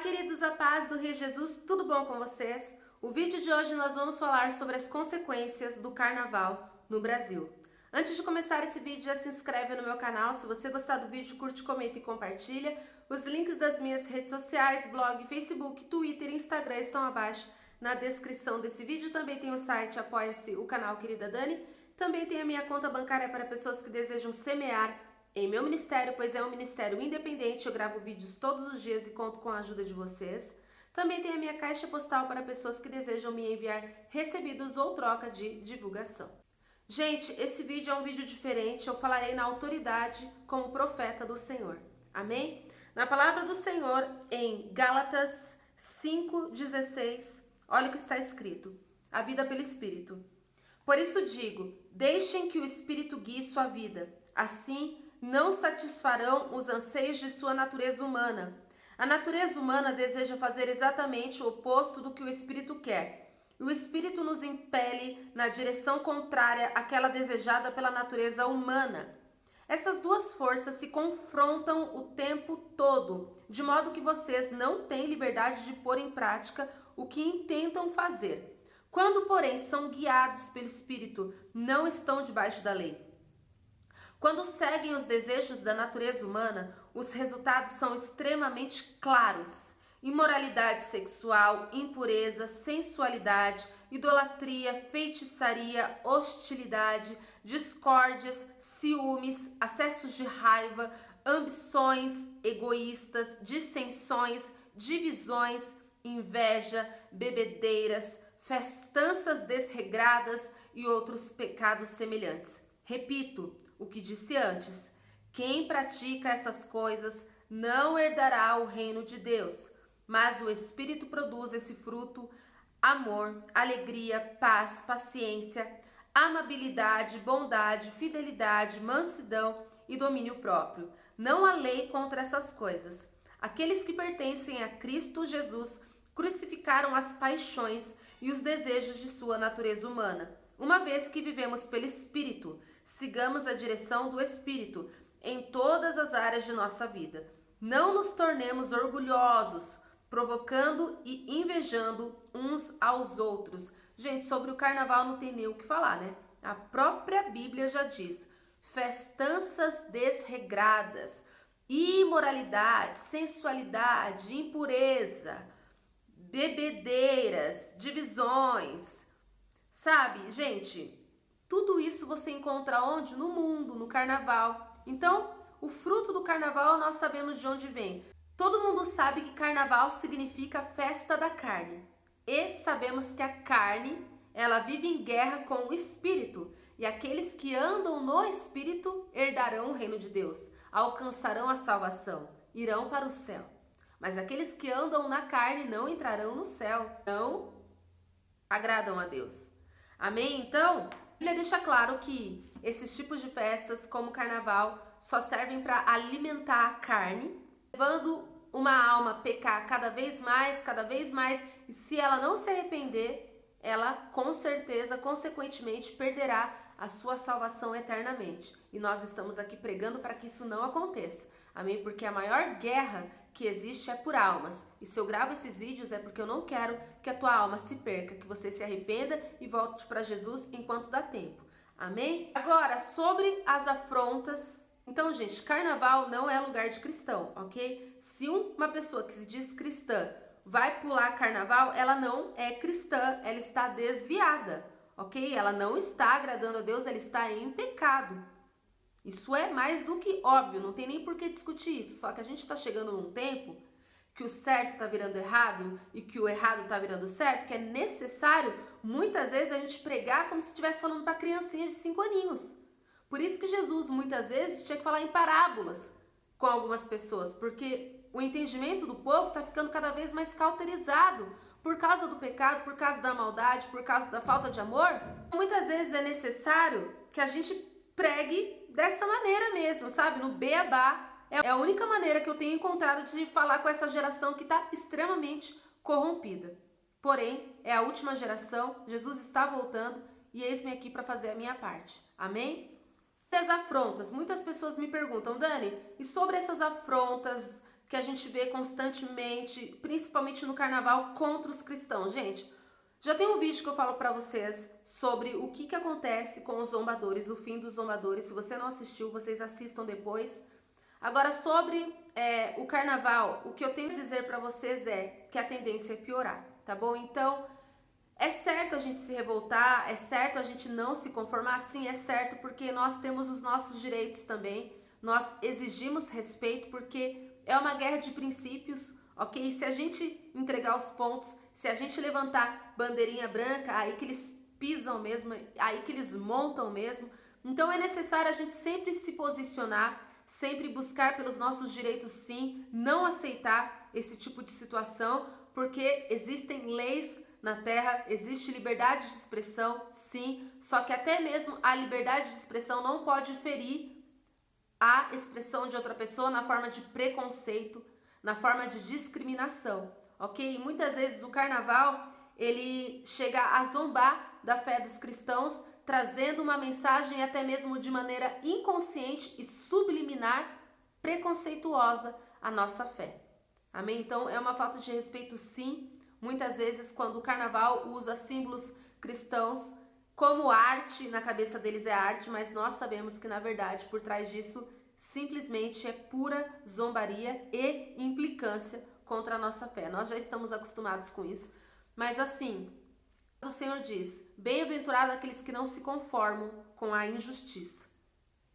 Queridos, a paz do Rei Jesus, tudo bom com vocês? O vídeo de hoje nós vamos falar sobre as consequências do carnaval no Brasil. Antes de começar esse vídeo, já se inscreve no meu canal. Se você gostar do vídeo, curte, comenta e compartilha. Os links das minhas redes sociais, blog, Facebook, Twitter e Instagram estão abaixo na descrição desse vídeo. Também tem o site Apoia-se, o canal Querida Dani. Também tem a minha conta bancária para pessoas que desejam semear em meu ministério, pois é um ministério independente. Eu gravo vídeos todos os dias e conto com a ajuda de vocês. Também tem a minha caixa postal para pessoas que desejam me enviar recebidos ou troca de divulgação. Gente, esse vídeo é um vídeo diferente. Eu falarei na autoridade como profeta do Senhor. Amém? Na palavra do Senhor, em Gálatas 5,16, olha o que está escrito: a vida pelo Espírito. Por isso digo, deixem que o Espírito guie sua vida. Assim, não satisfarão os anseios de sua natureza humana. A natureza humana deseja fazer exatamente o oposto do que o Espírito quer. E o Espírito nos impele na direção contrária àquela desejada pela natureza humana. Essas duas forças se confrontam o tempo todo, de modo que vocês não têm liberdade de pôr em prática o que intentam fazer. Quando, porém, são guiados pelo Espírito, não estão debaixo da lei. Quando seguem os desejos da natureza humana, os resultados são extremamente claros: imoralidade sexual, impureza, sensualidade, idolatria, feitiçaria, hostilidade, discórdias, ciúmes, acessos de raiva, ambições egoístas, dissensões, divisões, inveja, bebedeiras, festanças desregradas e outros pecados semelhantes. Repito o que disse antes: quem pratica essas coisas não herdará o reino de Deus. Mas o Espírito produz esse fruto: amor, alegria, paz, paciência, amabilidade, bondade, fidelidade, mansidão e domínio próprio. Não há lei contra essas coisas. Aqueles que pertencem a Cristo Jesus crucificaram as paixões e os desejos de sua natureza humana. Uma vez que vivemos pelo Espírito, sigamos a direção do Espírito em todas as áreas de nossa vida. Não nos tornemos orgulhosos, provocando e invejando uns aos outros. Gente, sobre o carnaval não tem nem o que falar, né? A própria Bíblia já diz: festanças desregradas, imoralidade, sensualidade, impureza, bebedeiras, divisões. Sabe, gente, tudo isso você encontra onde? No mundo, no carnaval. Então, o fruto do carnaval nós sabemos de onde vem. Todo mundo sabe que carnaval significa festa da carne. E sabemos que a carne, ela vive em guerra com o Espírito. E aqueles que andam no Espírito herdarão o reino de Deus, alcançarão a salvação, irão para o céu. Mas aqueles que andam na carne não entrarão no céu, não agradam a Deus. Amém? Então, a Bíblia deixa claro que esses tipos de festas, como o carnaval, só servem para alimentar a carne, levando uma alma a pecar cada vez mais, e se ela não se arrepender, ela com certeza, consequentemente, perderá a sua salvação eternamente. E nós estamos aqui pregando para que isso não aconteça. Amém? Porque a maior guerra que existe é por almas. E se eu gravo esses vídeos é porque eu não quero que a tua alma se perca, que você se arrependa e volte para Jesus enquanto dá tempo. Amém? Agora, sobre as afrontas. Então, gente, carnaval não é lugar de cristão, ok? Se uma pessoa que se diz cristã vai pular carnaval, ela não é cristã, ela está desviada, ok? Ela não está agradando a Deus, ela está em pecado. Isso é mais do que óbvio, não tem nem por que discutir isso. Só que a gente está chegando num tempo que o certo está virando errado e que o errado está virando certo, que é necessário, muitas vezes, a gente pregar como se estivesse falando para criancinha de 5 aninhos. Por isso que Jesus, muitas vezes, tinha que falar em parábolas com algumas pessoas, porque o entendimento do povo está ficando cada vez mais cauterizado por causa do pecado, por causa da maldade, por causa da falta de amor. Muitas vezes é necessário que a gente pregue dessa maneira mesmo, sabe? No beabá. É a única maneira que eu tenho encontrado de falar com essa geração que está extremamente corrompida. Porém, é a última geração, Jesus está voltando e eis-me aqui para fazer a minha parte. Amém? E as afrontas. Muitas pessoas me perguntam: Dani, e sobre essas afrontas que a gente vê constantemente, principalmente no carnaval, contra os cristãos. Gente, já tem um vídeo que eu falo pra vocês sobre o que acontece com os zombadores, o fim dos zombadores. Se você não assistiu, vocês assistam depois. Agora, sobre o carnaval, o que eu tenho a dizer pra vocês é que a tendência é piorar, tá bom? Então, é certo a gente se revoltar, é certo a gente não se conformar, sim, é certo, porque nós temos os nossos direitos também, nós exigimos respeito, porque é uma guerra de princípios, ok? Se a gente entregar os pontos, se a gente levantar bandeirinha branca, aí que eles pisam mesmo, aí que eles montam mesmo. Então é necessário a gente sempre se posicionar, sempre buscar pelos nossos direitos, sim, não aceitar esse tipo de situação, porque existem leis na Terra, existe liberdade de expressão, sim, só que até mesmo a liberdade de expressão não pode ferir a expressão de outra pessoa na forma de preconceito, na forma de discriminação, ok? E muitas vezes o carnaval, ele chega a zombar da fé dos cristãos, trazendo uma mensagem até mesmo de maneira inconsciente e subliminar, preconceituosa à nossa fé. Amém? Então é uma falta de respeito, sim, muitas vezes quando o carnaval usa símbolos cristãos como arte, na cabeça deles é arte, mas nós sabemos que na verdade por trás disso simplesmente é pura zombaria e implicância contra a nossa fé. Nós já estamos acostumados com isso, mas assim, o Senhor diz: bem-aventurado aqueles que não se conformam com a injustiça.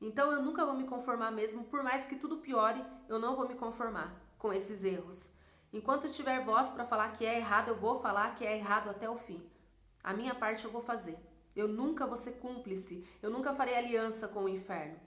Então eu nunca vou me conformar mesmo, por mais que tudo piore, eu não vou me conformar com esses erros. Enquanto eu tiver voz para falar que é errado, eu vou falar que é errado até o fim. A minha parte eu vou fazer. Eu nunca vou ser cúmplice, eu nunca farei aliança com o inferno.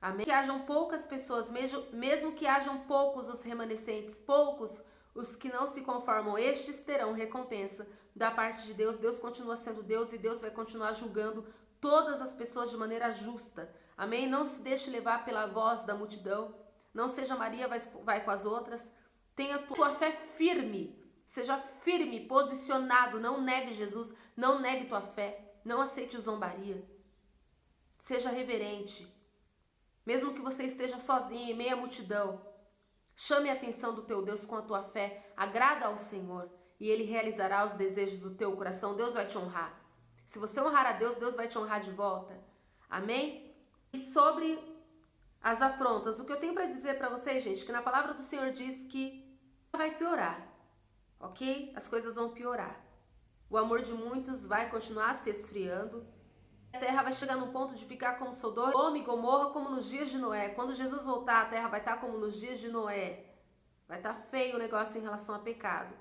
Amém? Que hajam poucas pessoas, mesmo que hajam poucos os remanescentes, poucos os que não se conformam, estes terão recompensa da parte de Deus. Deus continua sendo Deus e Deus vai continuar julgando todas as pessoas de maneira justa. Amém? Não se deixe levar pela voz da multidão. Não seja Maria, vai com as outras. Tenha tua fé firme. Seja firme, posicionado. Não negue Jesus. Não negue tua fé. Não aceite zombaria. Seja reverente. Mesmo que você esteja sozinho em meio à multidão, chame a atenção do teu Deus com a tua fé. Agrada ao Senhor e Ele realizará os desejos do teu coração. Deus vai te honrar. Se você honrar a Deus, Deus vai te honrar de volta. Amém? E sobre as afrontas, o que eu tenho para dizer para vocês, gente, que na palavra do Senhor diz que vai piorar, ok? As coisas vão piorar. O amor de muitos vai continuar se esfriando. A terra vai chegar num ponto de ficar como Sodoma e Gomorra, como nos dias de Noé. Quando Jesus voltar, a terra vai estar como nos dias de Noé. Vai estar feio o negócio em relação a pecado.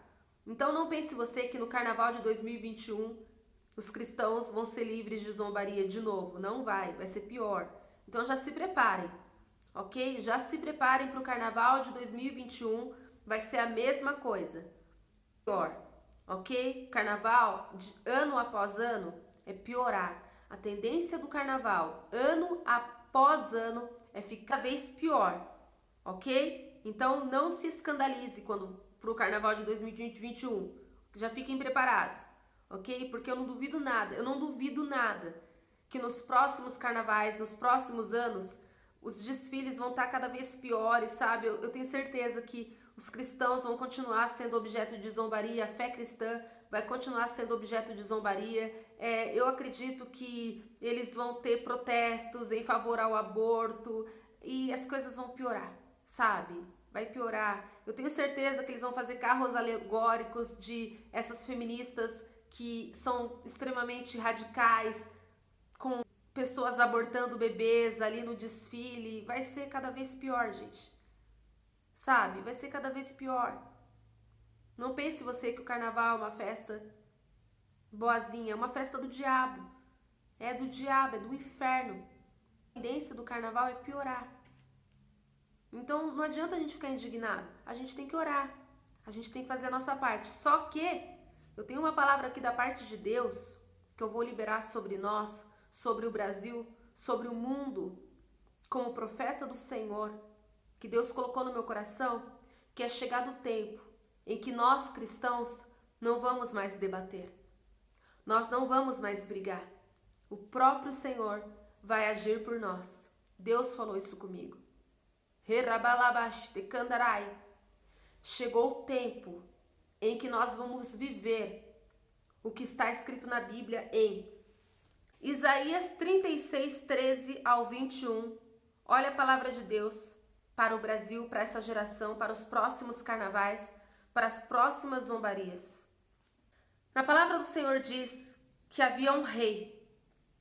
Então não pense você que no carnaval de 2021 os cristãos vão ser livres de zombaria de novo. Não vai ser pior. Então já se preparem, ok? Já se preparem para o carnaval de 2021, vai ser a mesma coisa. Pior, ok? Carnaval, de ano após ano, é piorar. A tendência do carnaval, ano após ano, é ficar cada vez pior, ok? Então não se escandalize quando para o carnaval de 2021. Já fiquem preparados, ok? Porque eu não duvido nada que nos próximos carnavais, nos próximos anos, os desfiles vão estar cada vez piores, sabe? Eu tenho certeza que os cristãos vão continuar sendo objeto de zombaria, a fé cristã vai continuar sendo objeto de zombaria. Eu acredito que eles vão ter protestos em favor ao aborto e as coisas vão piorar, sabe? Vai piorar. Eu tenho certeza que eles vão fazer carros alegóricos de essas feministas que são extremamente radicais, com pessoas abortando bebês ali no desfile. Vai ser cada vez pior, gente. Sabe? Vai ser cada vez pior. Não pense você que o carnaval é uma festa boazinha, é uma festa do diabo. É do diabo, é do inferno. A tendência do carnaval é piorar. Então não adianta a gente ficar indignado. A gente tem que orar. A gente tem que fazer a nossa parte. Só que eu tenho uma palavra aqui da parte de Deus que eu vou liberar sobre nós, sobre o Brasil, sobre o mundo, como profeta do Senhor, que Deus colocou no meu coração, que é chegado o tempo em que nós cristãos não vamos mais debater. Nós não vamos mais brigar. O próprio Senhor vai agir por nós. Deus falou isso comigo. Chegou o tempo em que nós vamos viver o que está escrito na Bíblia em Isaías 36, 13 ao 21. Olha a palavra de Deus para o Brasil, para essa geração, para os próximos carnavais, para as próximas zombarias. Na palavra do Senhor diz que havia um rei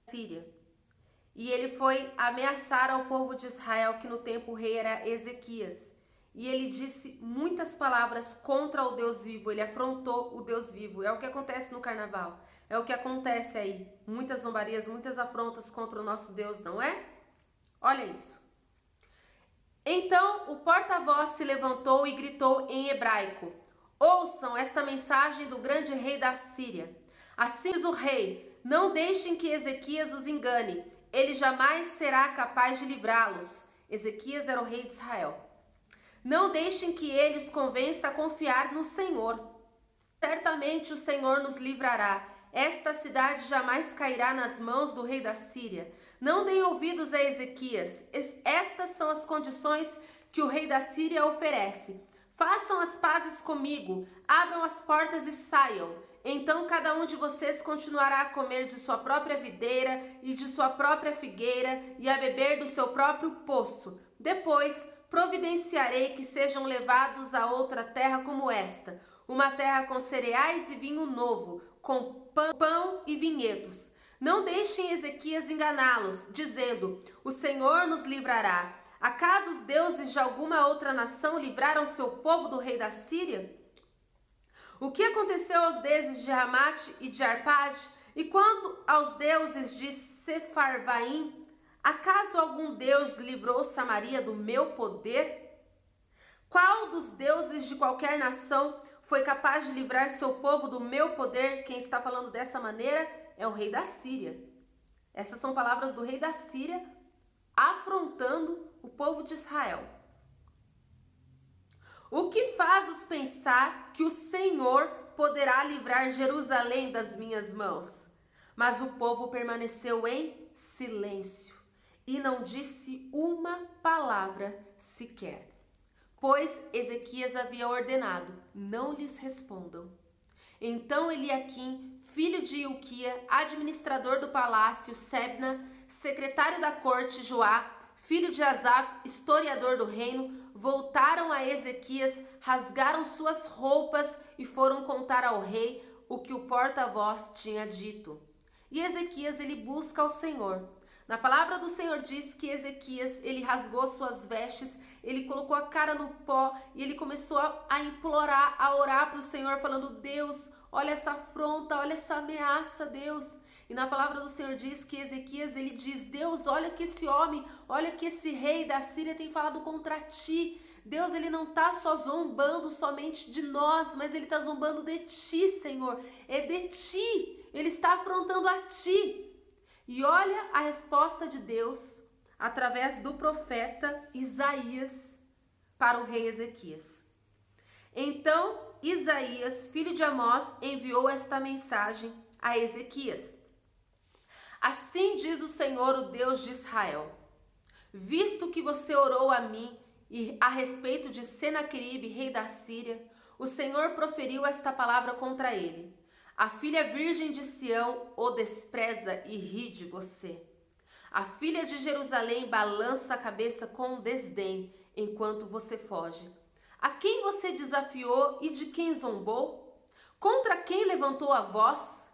da Síria e ele foi ameaçar ao povo de Israel, que no tempo o rei era Ezequias. E ele disse muitas palavras contra o Deus vivo, ele afrontou o Deus vivo. É o que acontece no carnaval, é o que acontece aí. Muitas zombarias, muitas afrontas contra o nosso Deus, não é? Olha isso. Então o porta-voz se levantou e gritou em hebraico: ouçam esta mensagem do grande rei da Síria. Assim diz o rei: não deixem que Ezequias os engane, ele jamais será capaz de livrá-los. Ezequias era o rei de Israel. Não deixem que ele os convença a confiar no Senhor. Certamente o Senhor nos livrará. Esta cidade jamais cairá nas mãos do rei da Síria. Não deem ouvidos a Ezequias. Estas são as condições que o rei da Síria oferece. Façam as pazes comigo, abram as portas e saiam. Então cada um de vocês continuará a comer de sua própria videira e de sua própria figueira e a beber do seu próprio poço. Depois providenciarei que sejam levados a outra terra como esta, uma terra com cereais e vinho novo, com pão e vinhedos. Não deixem Ezequias enganá-los, dizendo: o Senhor nos livrará. Acaso os deuses de alguma outra nação livraram seu povo do rei da Síria? O que aconteceu aos deuses de Ramate e de Arpade? E quanto aos deuses de Sefarvaim? Acaso algum deus livrou Samaria do meu poder? Qual dos deuses de qualquer nação foi capaz de livrar seu povo do meu poder? Quem está falando dessa maneira é o rei da Síria. Essas são palavras do rei da Síria afrontando o povo de Israel. O que faz-os pensar que o Senhor poderá livrar Jerusalém das minhas mãos? Mas o povo permaneceu em silêncio e não disse uma palavra sequer, pois Ezequias havia ordenado: não lhes respondam. Então Eliaquim, filho de Hilquia, administrador do palácio, Sebna, secretário da corte, Joá, filho de Asaf, historiador do reino, voltaram a Ezequias, rasgaram suas roupas e foram contar ao rei o que o porta-voz tinha dito. E Ezequias, ele busca ao Senhor. Na palavra do Senhor diz que Ezequias, ele rasgou suas vestes, ele colocou a cara no pó e ele começou a implorar, a orar para o Senhor, falando: Deus, olha essa afronta, olha essa ameaça, Deus. E na palavra do Senhor diz que Ezequias, ele diz: Deus, olha que esse homem, olha que esse rei da Síria tem falado contra ti. Deus, ele não está só zombando somente de nós, mas ele está zombando de ti, Senhor. É de ti, ele está afrontando a ti. E olha a resposta de Deus através do profeta Isaías para o rei Ezequias. Então Isaías, filho de Amós, enviou esta mensagem a Ezequias: assim diz o Senhor, o Deus de Israel: visto que você orou a mim e a respeito de Senaqueribe, rei da Síria, o Senhor proferiu esta palavra contra ele: a filha virgem de Sião o despreza e ri de você. A filha de Jerusalém balança a cabeça com desdém enquanto você foge. A quem você desafiou e de quem zombou? Contra quem levantou a voz?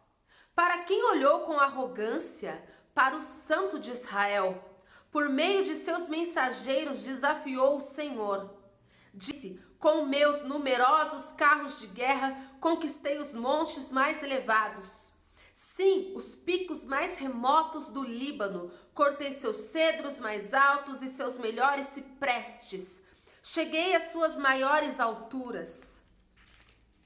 Para quem olhou com arrogância? Para o Santo de Israel. Por meio de seus mensageiros desafiou o Senhor. Disse: com meus numerosos carros de guerra conquistei os montes mais elevados. Sim, os picos mais remotos do Líbano. Cortei seus cedros mais altos e seus melhores ciprestes. Cheguei às suas maiores alturas.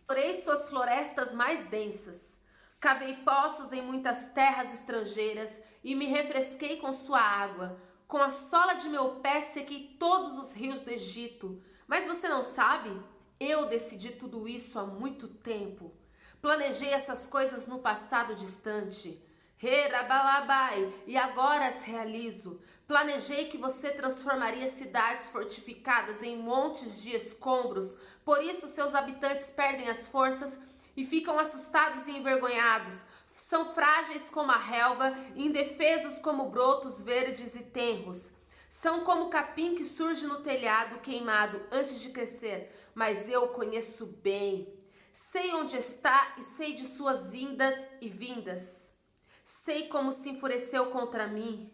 Explorei suas florestas mais densas. Cavei poços em muitas terras estrangeiras e me refresquei com sua água. Com a sola de meu pé sequei todos os rios do Egito. Mas você não sabe? Eu decidi tudo isso há muito tempo. Planejei essas coisas no passado distante. Herabalabai, e agora as realizo. Planejei que você transformaria cidades fortificadas em montes de escombros. Por isso, seus habitantes perdem as forças e ficam assustados e envergonhados. São frágeis como a relva, indefesos como brotos verdes e tenros. São como o capim que surge no telhado queimado antes de crescer. Mas eu conheço bem. Sei onde está e sei de suas indas e vindas. Sei como se enfureceu contra mim.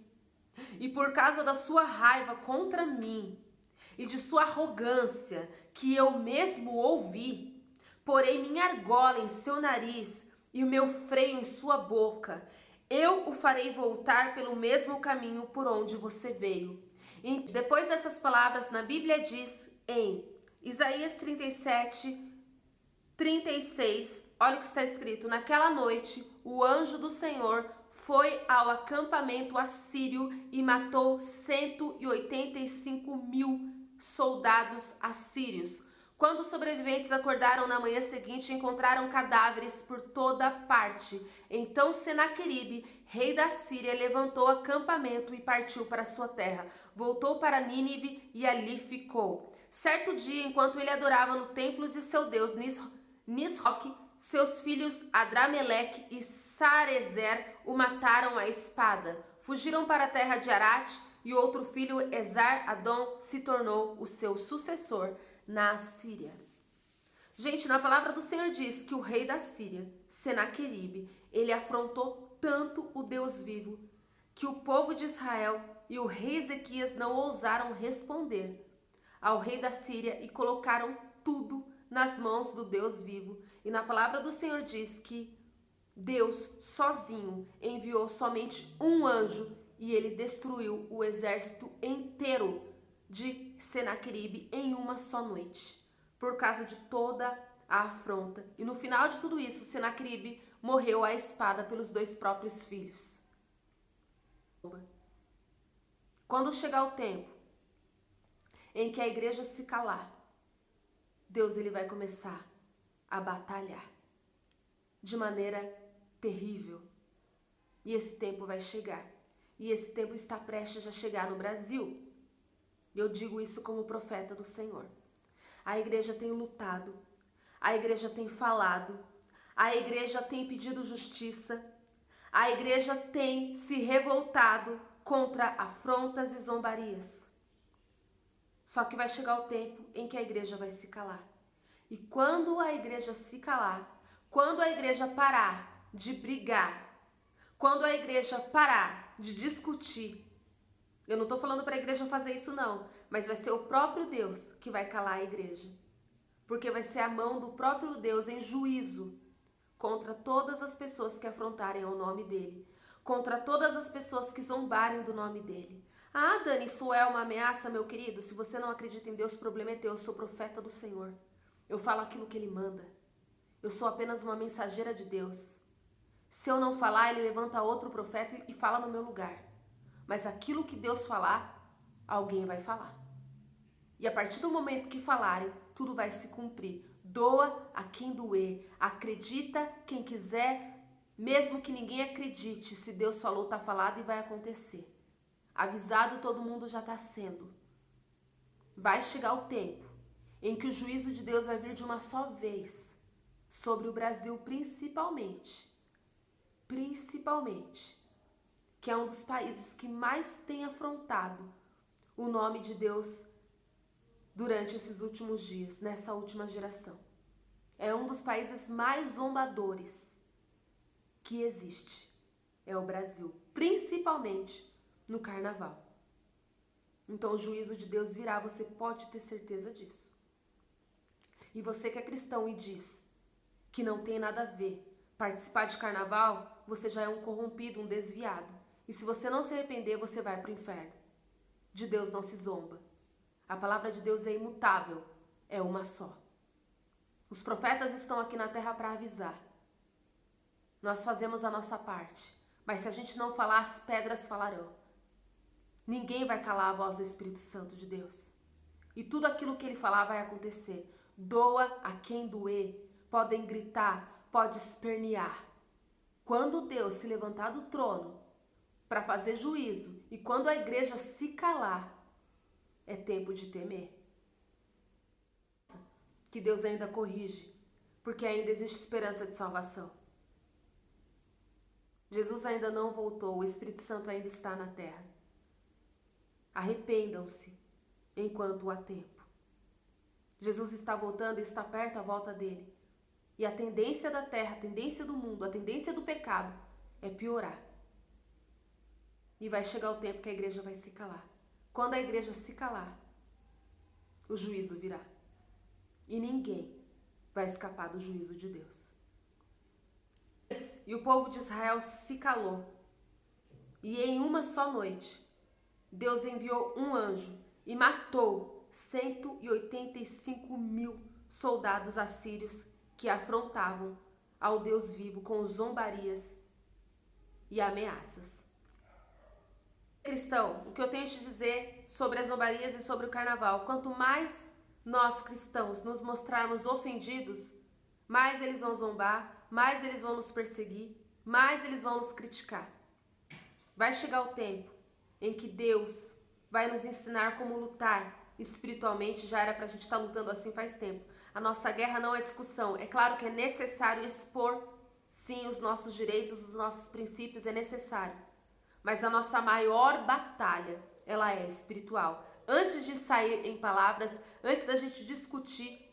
E por causa da sua raiva contra mim e de sua arrogância, que eu mesmo ouvi, porei minha argola em seu nariz e o meu freio em sua boca. Eu o farei voltar pelo mesmo caminho por onde você veio. E depois dessas palavras, na Bíblia diz em Isaías 37, 36, olha o que está escrito: naquela noite, o anjo do Senhor foi ao acampamento assírio e matou 185.000 soldados assírios. Quando os sobreviventes acordaram na manhã seguinte, encontraram cadáveres por toda parte. Então Senaqueribe, rei da Síria, levantou acampamento e partiu para sua terra. Voltou para Nínive e ali ficou. Certo dia, enquanto ele adorava no templo de seu deus Nisroque, seus filhos Adrameleque e Sarezer o mataram à espada. Fugiram para a terra de Arate e outro filho, Esar-Adom, se tornou o seu sucessor na Assíria. Gente, na palavra do Senhor diz que o rei da Síria, Senaqueribe, ele afrontou tanto o Deus vivo que o povo de Israel e o rei Ezequias não ousaram responder ao rei da Síria e colocaram tudo nas mãos do Deus vivo. E na palavra do Senhor diz que Deus sozinho enviou somente um anjo e ele destruiu o exército inteiro de Senaqueribe em uma só noite, por causa de toda a afronta. E no final de tudo isso, Senaqueribe morreu à espada pelos 2 próprios filhos. Quando chegar o tempo em que a igreja se calar, Deus ele vai começar a batalhar de maneira terrível. E esse tempo vai chegar. E esse tempo está prestes a chegar no Brasil. Eu digo isso como profeta do Senhor. A igreja tem lutado, a igreja tem falado, a igreja tem pedido justiça, a igreja tem se revoltado contra afrontas e zombarias. Só que vai chegar o tempo em que a igreja vai se calar. E quando a igreja se calar, quando a igreja parar de brigar, quando a igreja parar de discutir, eu não estou falando para a igreja fazer isso não, mas vai ser o próprio Deus que vai calar a igreja. Porque vai ser a mão do próprio Deus em juízo contra todas as pessoas que afrontarem ao nome dele, contra todas as pessoas que zombarem do nome dele. Ah, Dani, isso é uma ameaça, meu querido? Se você não acredita em Deus, o problema é teu. Eu sou profeta do Senhor. Eu falo aquilo que ele manda. Eu sou apenas uma mensageira de Deus. Se eu não falar, ele levanta outro profeta e fala no meu lugar. Mas aquilo que Deus falar, alguém vai falar. E a partir do momento que falarem, tudo vai se cumprir. Doa a quem doer. Acredita quem quiser, mesmo que ninguém acredite. Se Deus falou, está falado e vai acontecer. Avisado todo mundo já está sendo. Vai chegar o tempo em que o juízo de Deus vai vir de uma só vez sobre o Brasil principalmente, que é um dos países que mais tem afrontado o nome de Deus durante esses últimos dias, nessa última geração. É um dos países mais zombadores que existe, é o Brasil, principalmente no carnaval. Então o juízo de Deus virá, você pode ter certeza disso. E você que é cristão e diz que não tem nada a ver participar de carnaval, você já é um corrompido, um desviado. E se você não se arrepender, você vai para o inferno. De Deus não se zomba. A palavra de Deus é imutável, é uma só. Os profetas estão aqui na terra para avisar. Nós fazemos a nossa parte, mas se a gente não falar, as pedras falarão. Ninguém vai calar a voz do Espírito Santo de Deus. E tudo aquilo que ele falar vai acontecer. Doa a quem doer. Podem gritar, pode espernear. Quando Deus se levantar do trono, para fazer juízo. E quando a igreja se calar, é tempo de temer. Que Deus ainda corrige, porque ainda existe esperança de salvação. Jesus ainda não voltou, o Espírito Santo ainda está na terra. Arrependam-se enquanto há tempo. Jesus está voltando e está perto a volta dele. E a tendência da terra, a tendência do mundo, a tendência do pecado é piorar. E vai chegar o tempo que a igreja vai se calar. Quando a igreja se calar, o juízo virá. E ninguém vai escapar do juízo de Deus. E o povo de Israel se calou. E em uma só noite, Deus enviou um anjo e matou 185.000 soldados assírios que afrontavam ao Deus vivo com zombarias e ameaças. Cristão, o que eu tenho a te dizer sobre as zombarias e sobre o carnaval, quanto mais nós cristãos nos mostrarmos ofendidos, mais eles vão zombar, mais eles vão nos perseguir, mais eles vão nos criticar. Vai chegar o tempo em que Deus vai nos ensinar como lutar espiritualmente. Já era pra gente estar lutando assim faz tempo. A nossa guerra não é discussão. É claro que é necessário expor, sim, os nossos direitos, os nossos princípios, é necessário. Mas a nossa maior batalha, ela é espiritual. Antes de sair em palavras, antes da gente discutir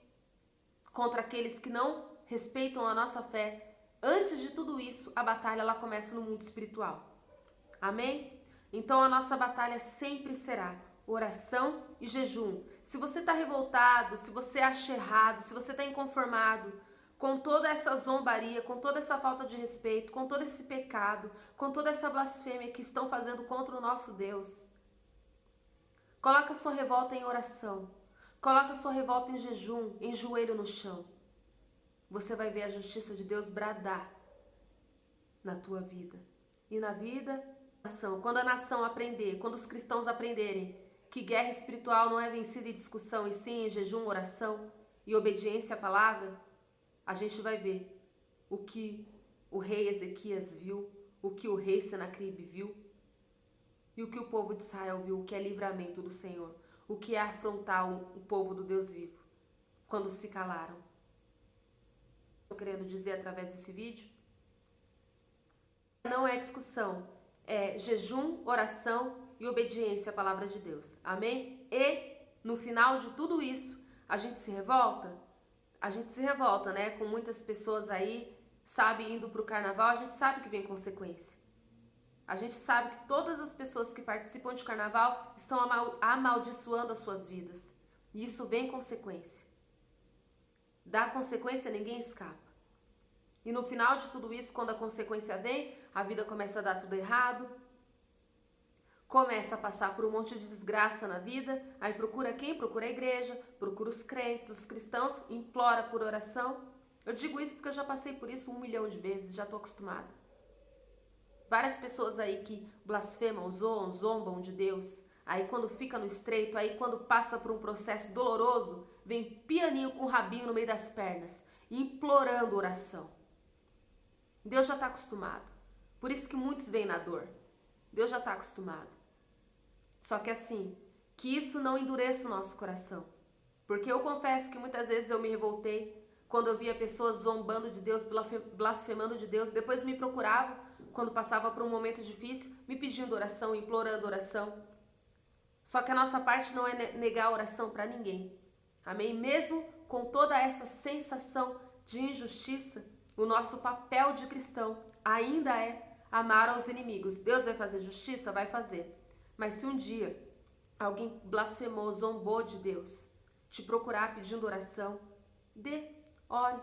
contra aqueles que não respeitam a nossa fé, antes de tudo isso, a batalha ela começa no mundo espiritual. Amém? Então a nossa batalha sempre será oração e jejum. Se você está revoltado, se você acha errado, se você está inconformado com toda essa zombaria, com toda essa falta de respeito, com todo esse pecado, com toda essa blasfêmia que estão fazendo contra o nosso Deus, coloca sua revolta em oração, coloca sua revolta em jejum, em joelho no chão. Você vai ver a justiça de Deus bradar na tua vida e na vida da nação. Quando a nação aprender, quando os cristãos aprenderem que guerra espiritual não é vencida em discussão, e sim em jejum, oração e obediência à palavra, a gente vai ver o que o rei Ezequias viu, o que o rei Senaqueribe viu e o que o povo de Israel viu, o que é livramento do Senhor, o que é afrontar o povo do Deus vivo, quando se calaram. Estou querendo dizer através desse vídeo, não é discussão, é jejum, oração e obediência à palavra de Deus. Amém? E no final de tudo isso, a gente se revolta? A gente se revolta, né? Com muitas pessoas aí, sabe, indo pro carnaval, a gente sabe que vem consequência. A gente sabe que todas as pessoas que participam de carnaval estão amaldiçoando as suas vidas. E isso vem consequência. Da consequência ninguém escapa. E no final de tudo isso, quando a consequência vem, a vida começa a dar tudo errado, começa a passar por um monte de desgraça na vida, aí procura quem? Procura a igreja, procura os crentes, os cristãos, implora por oração. Eu digo isso porque eu já passei por isso 1 milhão de vezes, já estou acostumada. Várias pessoas aí que blasfemam, zoam, zombam de Deus, aí quando fica no estreito, aí quando passa por um processo doloroso, vem pianinho com o rabinho no meio das pernas, implorando oração. Deus já está acostumado. Por isso que muitos vêm na dor. Deus já está acostumado. Só que assim, que isso não endureça o nosso coração. Porque eu confesso que muitas vezes eu me revoltei quando eu via pessoas zombando de Deus, blasfemando de Deus. Depois me procuravam, quando passava por um momento difícil, me pedindo oração, implorando oração. Só que a nossa parte não é negar a oração para ninguém. Amém? Mesmo com toda essa sensação de injustiça, o nosso papel de cristão ainda é amar aos inimigos. Deus vai fazer justiça? Vai fazer. Mas se um dia alguém blasfemou, zombou de Deus, te procurar pedindo oração, ore.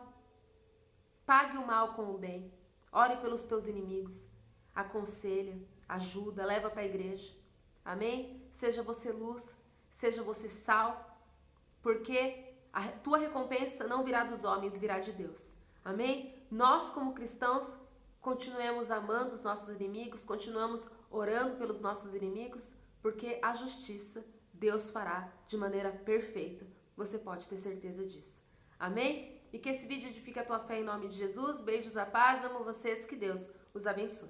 Pague o mal com o bem. Ore pelos teus inimigos. Aconselha, ajuda, leva para a igreja. Amém? Seja você luz, seja você sal, porque a tua recompensa não virá dos homens, virá de Deus. Amém? Nós, como cristãos, continuemos amando os nossos inimigos, continuamos orando pelos nossos inimigos, porque a justiça Deus fará de maneira perfeita. Você pode ter certeza disso. Amém? E que esse vídeo edifique a tua fé em nome de Jesus. Beijos, a paz, amo vocês, que Deus os abençoe.